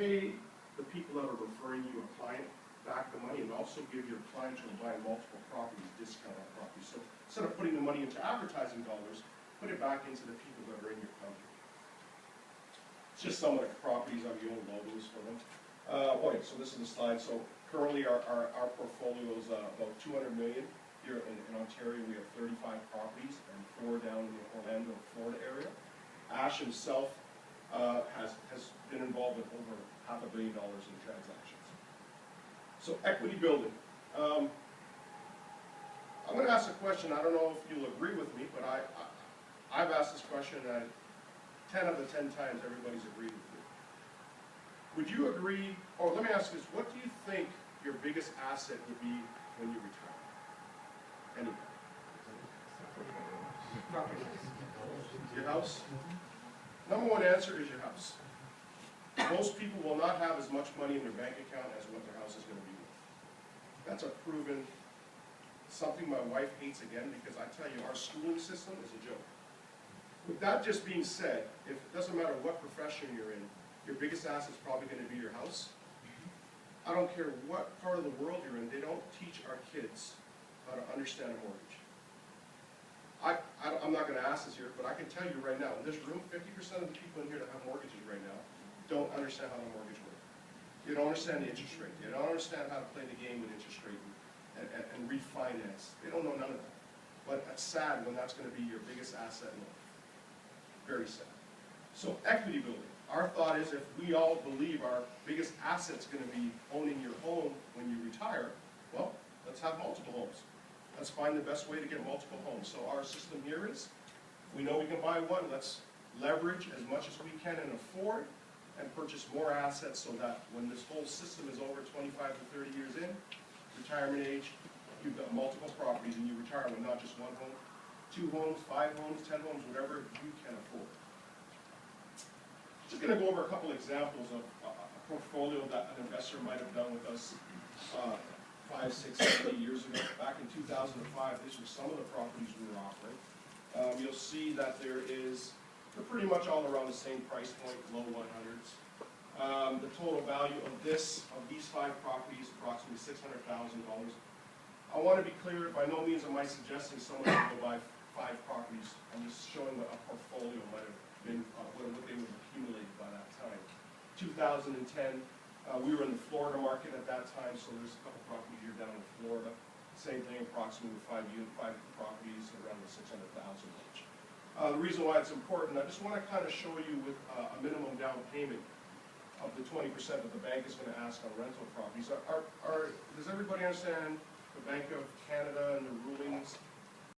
pay the people that are referring you a client back the money, and also give your client who are buying multiple properties discount on properties. So instead of putting the money into advertising dollars, put it back into the people that are in your company. It's just some of the properties of your own logos for them. Okay, so this is the slide. So currently our portfolio is about 200 million. Here in Ontario, we have 35 properties and 4 down in the Orlando, Florida area. Ash himself has been involved with over $500 million in transactions. So equity building. I'm going to ask a question. I don't know if you'll agree with me, but I've asked this question, and 10 out of the 10 times everybody's agreed with me. Would you agree, or let me ask you this, what do you think your biggest asset would be when you retire? Anybody? Your house? Number one answer is your house. Most people will not have as much money in their bank account as what their house is going to be worth. That's a proven, something my wife hates again, because I tell you, our schooling system is a joke. With that just being said, if it doesn't matter what profession you're in, your biggest asset is probably going to be your house. I don't care what part of the world you're in, they don't teach our kids how to understand a mortgage. I'm not going to ask this here, but I can tell you right now, in this room, 50% of the people in here that have mortgages right now don't understand how the mortgage works. You don't understand the interest rate. You don't understand how to play the game with interest rate and refinance. They don't know none of that. But it's sad when that's going to be your biggest asset in life. Very sad. So equity building. Our thought is, if we all believe our biggest asset is going to be owning your home when you retire, well, let's have multiple homes. Let's find the best way to get multiple homes. So our system here is, we know we can buy one, let's leverage as much as we can and afford, and purchase more assets so that when this whole system is over 25 to 30 years in, retirement age, you've got multiple properties and you retire with not just one home, 2 homes, 5 homes, 10 homes, whatever you can afford. Just going to go over a couple examples of a portfolio that an investor might have done with us 5, 6, 7, 8 years ago. Back in 2005, these were some of the properties we were offering. You'll see that they're pretty much all around the same price point, low 100s. The total value of these 5 properties, approximately $600,000. I want to be clear, by no means am I suggesting someone should go buy 5 properties. I'm just showing what a portfolio might have been, what they would have accumulated by that time. 2010, we were in the Florida market at that time, so there's a couple properties here down in Florida. Same thing, approximately 5 properties around the $600,000 range. The reason why it's important, I just want to kind of show you with a minimum down payment of the 20% that the bank is going to ask on rental properties. Does everybody understand the Bank of Canada and the rulings